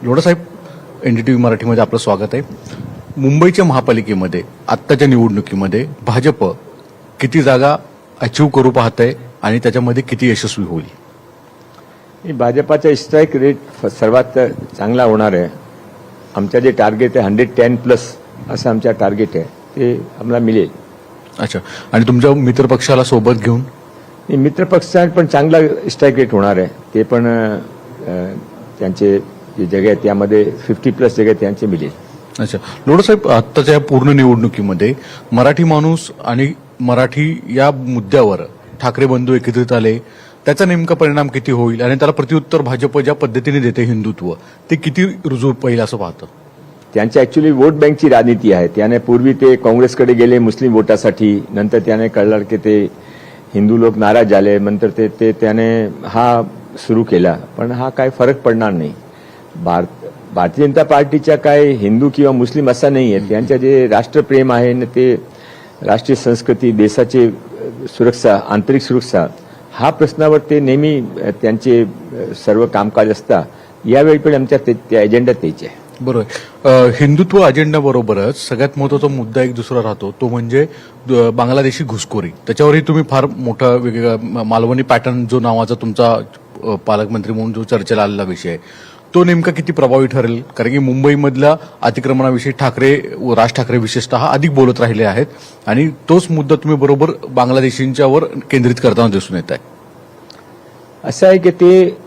लोढासाहेब, NDTV मराठीमध्ये आपलं स्वागत आहे. मुंबईच्या महापालिकेमध्ये आत्ताच्या निवडणुकीमध्ये भाजप किती जागा अचीव करू पाहतंय आणि त्याच्यामध्ये किती यशस्वी होईल? भाजपाचा स्ट्राईक रेट सर्वात चांगला होणार आहे. आमचं जे टार्गेट आहे 110+ असं आमचं टार्गेट आहे, ते आम्हाला मिळेल. अच्छा, आणि तुमच्या मित्रपक्षाला सोबत घेऊन? मित्रपक्षात पण चांगला स्ट्राईक रेट होणार आहे. ते पण त्यांचे जे जगह आहे त्यामध्ये 50+ जगह त्यांचे मिळेल. अच्छा, लोढासाहेब, आत्ताच्या या पूर्ण निवडणुकीमध्ये मराठी माणूस आणि मराठी या मुद्द्यावर ठाकरे बंधू एकत्रित आले, त्याचा नेमका परिणाम किती होईल आणि त्याला प्रत्युत्तर भाजप ज्या पद्धतीने देते हिंदुत्व, ते किती रुजू पाहिलं असं पाहतं? त्यांची ऍक्च्युली वोट बँकची राजनीती आहे. त्याने पूर्वी ते काँग्रेसकडे गेले मुस्लिम वोटासाठी, नंतर त्याने कळलं की ते हिंदू लोक नाराज झाले, नंतर ते त्याने हा सुरू केला. पण हा काय फरक पडणार नाही. भारतीय जनता पार्टीच्या काय हिंदू किंवा मुस्लिम असा नाही आहे. त्यांचं जे राष्ट्रप्रेम आहे ना, ते राष्ट्रीय संस्कृती, देशाची सुरक्षा, आंतरिक सुरक्षा, हा प्रश्नावर ते नेहमी त्यांचे सर्व कामकाज असतात. यावेळी पण आमच्या त्या एजेंडा तेच आहे. बरोबर. हिंदुत्व अजेंडाबरोबरच सगळ्यात महत्वाचा मुद्दा एक दुसरा राहतो, तो म्हणजे बांगलादेशी घुसखोरी. त्याच्यावरही तुम्ही फार मोठा वेगवेगळा मालवणी पॅटर्न जो नावाचा तुमचा पालकमंत्री म्हणून जो चर्चेला आलेला विषय आहे, तो नेमका किती प्रभावी ठरेल? कारण की मुंबईमधल्या अतिक्रमणाविषयी राज ठाकरे विशेषतः अधिक बोलत राहिले आहेत आणि तोच मुद्दा तुम्ही बरोबर बांगलादेशींच्यावर केंद्रित करताना दिसून येत आहे. असं आहे की ते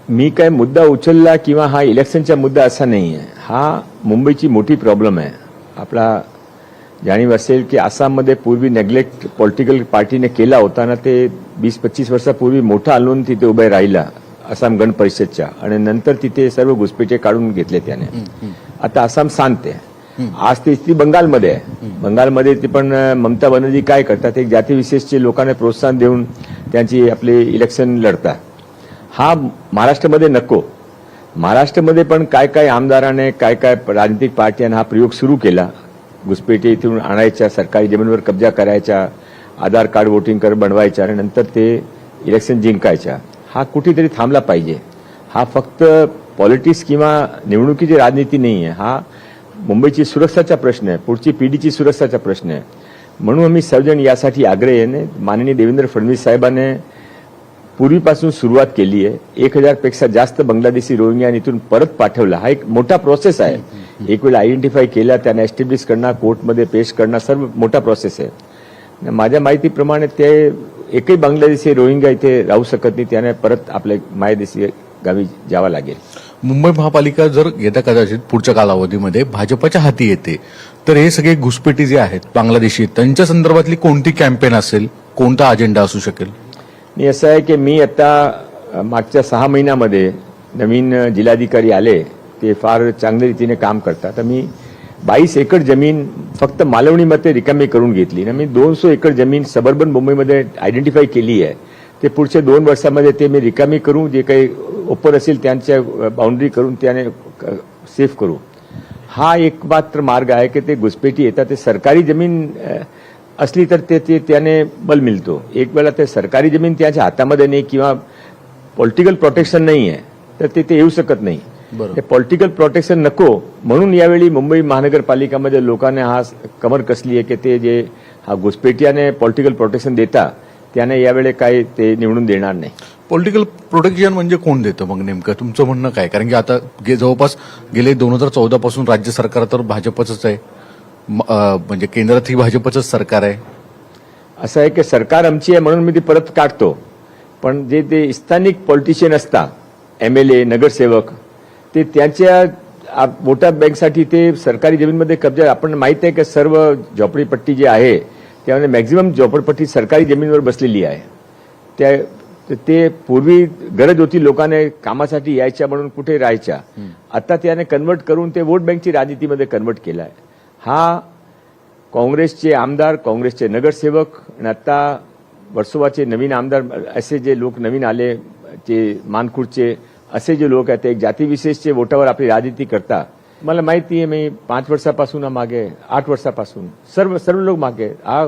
मी काय मुद्दा उचलला किंवा हा इलेक्शनचा मुद्दा असा नाही आहे. हा मुंबईची मोठी प्रॉब्लेम आहे. आपला जाणीव असेल की आसाममध्ये पूर्वी नेग्लेक्ट पॉलिटिकल पार्टीने केला होता ना, ते 20-25 वर्षापूर्वी मोठा आंदोलन तिथे उभे राहिला आसाम गण परिषदच्या, आणि नंतर तिथे सर्व घुसपेटे काढून घेतले त्याने. आता आसाम शांत आहे. आज ते स्थिती बंगालमध्ये आहे. बंगालमध्ये ते पण ममता बनर्जी काय करतात, एक जातीविशेषचे लोकांना प्रोत्साहन देऊन त्यांची आपले इलेक्शन लढतात. हा महाराष्ट्रामध्ये नको. महाराष्ट्रामध्ये पण काय काय आमदाराने, काय काय राजनीतिक पार्ट्याने हा प्रयोग सुरू केला. घुसपेटे इथून आणायच्या, सरकारी जमिनीवर कब्जा करायचा, आधार कार्ड वोटिंग बनवायच्या आणि नंतर ते इलेक्शन जिंकायच्या. हा कुठेतरी थांबला पाहिजे. हा फक्त पॉलिटिक्स किंवा निवडणुकीची राजनीती नाही आहे. हा मुंबईची सुरक्षाचा प्रश्न आहे, पुढची पिढीची सुरक्षाचा प्रश्न आहे. म्हणून आम्ही सर्वजण यासाठी आग्रही आहे. माननीय देवेंद्र फडणवीस साहेबांनी पूर्वीपासून सुरुवात केली आहे. 1000 पेक्षा जास्त बांगलादेशी रोहिंग्या इथून परत पाठवला. हा एक मोठा प्रोसेस आहे. एक वेळ आयडेंटिफाय केला, त्यांना एस्टॅब्लिश करणं, कोर्टमध्ये पेश करणं, सर्व मोठा प्रोसेस आहे. माझ्या माहितीप्रमाणे ते एकही बांगलादेशी रोहिंग्या इथे राहू शकत नाही. त्याने परत आपल्या मायदेशी गावी जावं लागेल. मुंबई महापालिका जर येत्या कदाचित पुढच्या कालावधीमध्ये भाजपच्या हाती येते, तर हे सगळे घुसपेटी जे आहेत बांगलादेशी, त्यांच्या संदर्भातली कोणती कॅम्पेन असेल, कोणता अजेंडा असू शकेल? आणि असं आहे की मी आता मागच्या 6 महिन्यामध्ये नवीन जिल्हाधिकारी आले, ते फार चांगल्या रीतीने काम करतात. मी 22 एकर जमीन फक्त मालवणीमध्ये रिकामी करून घेतली ना. मी 200 एकर जमीन सबर्बन मुंबईमध्ये आयडेंटिफाय केली आहे. ते पुढच्या 2 वर्षामध्ये ते मी रिकामी करू, जे काही ओपर असेल त्यांच्या बाउंड्री करून त्याने सेफ करू. हा एकमात्र मार्ग आहे की ते घुसपेटी येतात. ते सरकारी जमीन असली तर ते त्याने बल मिळतो. एक वेळा ते सरकारी जमीन त्याच्या हातामध्ये नाही किंवा पॉलिटिकल प्रोटेक्शन नाही आहे, तर ते येऊ शकत नाही. ते पॉलिटिकल प्रोटेक्शन नको, म्हणून यावेळी मुंबई महानगरपालिकामध्ये लोकांनी हा कमर कसली आहे की ते जे हा घुसपेटियाने पॉलिटिकल प्रोटेक्शन देता, त्याने यावेळी काय ते निवडून देणार नाही. पॉलिटिकल प्रोटेक्शन म्हणजे कोण देतं मग नेमकं? तुमचं म्हणणं काय? कारण की आता जवळपास गेले 2014 पासून राज्य सरकार तर भाजपचंच आहे, म्हणजे केंद्रातही भाजपचंच सरकार आहे. असं आहे की सरकार आमची आहे म्हणून मी ती परत काढतो, पण जे ते स्थानिक पॉलिटिशियन असतात, MLA, नगरसेवक, ते त्यांच्या वोटा बँकसाठी ते सरकारी जमीनमध्ये कब्जा. आपण माहित आहे की सर्व झोपडीपट्टी जे आहे त्यामध्ये मॅक्झिमम झोपडपट्टी सरकारी जमिनीवर बसलेली आहे. ते पूर्वी गरज होती, लोकांना कामासाठी यायच्या म्हणून कुठे राहायच्या. आता त्याने कन्वर्ट करून ते वोट बँकची राजनीतीमध्ये कन्वर्ट केला आहे. हा काँग्रेसचे आमदार, काँग्रेसचे नगरसेवक आणि आता वर्सोवाचे नवीन आमदार, असे जे लोक नवीन आले, जे मानखुर्दचे असे जे लोक आहेत, ते एक जातीविशेषचे वोटावर आपली राजनीती करतात. मला माहिती आहे, मी 5 वर्षापासून मागे, 8 वर्षापासून सर्व लोक मागे. हा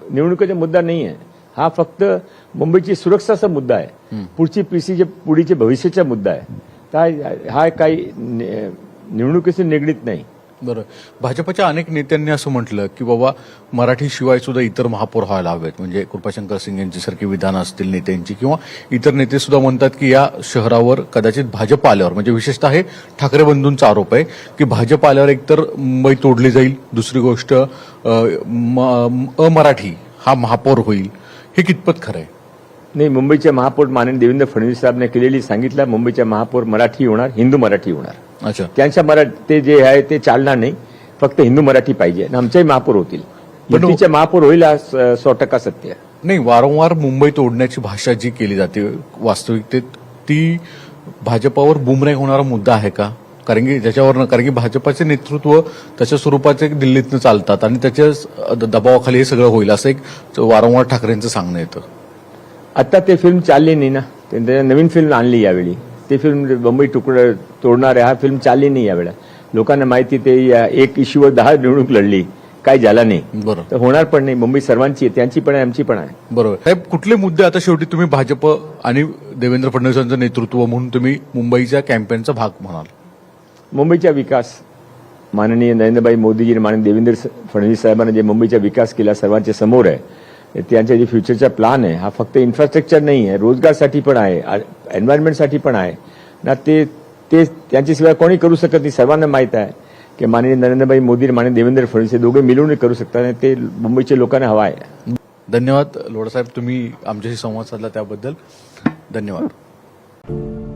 निवडणुकीचा मुद्दा नाही आहे. हा फक्त मुंबईची सुरक्षाचा मुद्दा आहे, पुढची पुढीचे भविष्याचा मुद्दा आहे. हा काही निवडणुकीशी निगडीत नाही. बरं, भाजपच्या अनेक नेत्यांनी असं म्हटलं की बाबा मराठी शिवाय सुद्धा इतर महापौर व्हायला हवेत, म्हणजे कृपाशंकर सिंग यांच्यासारखी विधानं असतील नेत्यांची, किंवा इतर नेते सुद्धा म्हणतात की या शहरावर कदाचित भाजप आल्यावर, म्हणजे विशेषतः हे ठाकरे बंधूंचा आरोप आहे की भाजप आल्यावर एकतर मुंबई तोडली जाईल, दुसरी गोष्ट अमराठी हा महापौर होईल. हे कितपत खरं आहे? नाही, मुंबईचे महापौर माननीय देवेंद्र फडणवीस साहेबने केलेली सांगितलं, मुंबईचे महापौर मराठी होणार, हिंदू मराठी होणार. अच्छा, त्यांच्या ते जे आहे ते चालणार नाही, फक्त हिंदू मराठी पाहिजे आणि आमचेही महापौर होतील. पण युतीचे महापौर होईल हा 100% सत्य आहे. नाही, वारंवार मुंबई तोडण्याची भाषा जी केली जाते वास्तविकतेत ती भाजपावर बुमरॅंग होणारा मुद्दा आहे का? कारण की भाजपाचे नेतृत्व त्याच्या स्वरूपाचे दिल्लीतनं चालतात आणि त्याच्या दबावाखाली हे सगळं होईल असं एक वारंवार ठाकरेंचं सांगणं येतं. आता ते फिल्म चालली नाही ना, त्यांनी नवीन फिल्म आणली यावेळी. ते फिल्म मुंबई तुकडं तोडणार आहे, हा फिल्म चालली नाही यावेळेला. लोकांना माहिती ते एक इश्यूवर 10 निवडणूक लढली, काय झाला नाही, बरोबर, तर होणार पण नाही. मुंबई सर्वांची आहे, त्यांची पण आहे, आमची पण आहे. बरोबर. साहेब, कुठले मुद्दे आता शेवटी तुम्ही भाजप आणि देवेंद्र फडणवीसांचं नेतृत्व म्हणून तुम्ही मुंबईच्या कॅम्पेनचा भाग म्हणाल? मुंबईचा विकास, माननीय नरेंद्रभाई मोदीजी आणि माननीय देवेंद्र फडणवीस साहेबांनी जे मुंबईचा विकास केला सर्वांच्या समोर आहे. त्यांच्या जे फ्युचरचा प्लॅन आहे हा फक्त इन्फ्रास्ट्रक्चर नाही आहे, रोजगारसाठी पण आहे, एन्व्हायरमेंटसाठी पण आहे ना. ते त्यांच्याशिवाय कोणी करू शकत नाही. सर्वांना माहीत आहे की माननीय नरेंद्रभाई मोदी आणि माननीय देवेंद्र फडणवीस हे दोघे मिळून करू शकतात आणि ते मुंबईच्या लोकांना हवा आहे. धन्यवाद लोढा साहेब, तुम्ही आमच्याशी संवाद साधला त्याबद्दल. धन्यवाद.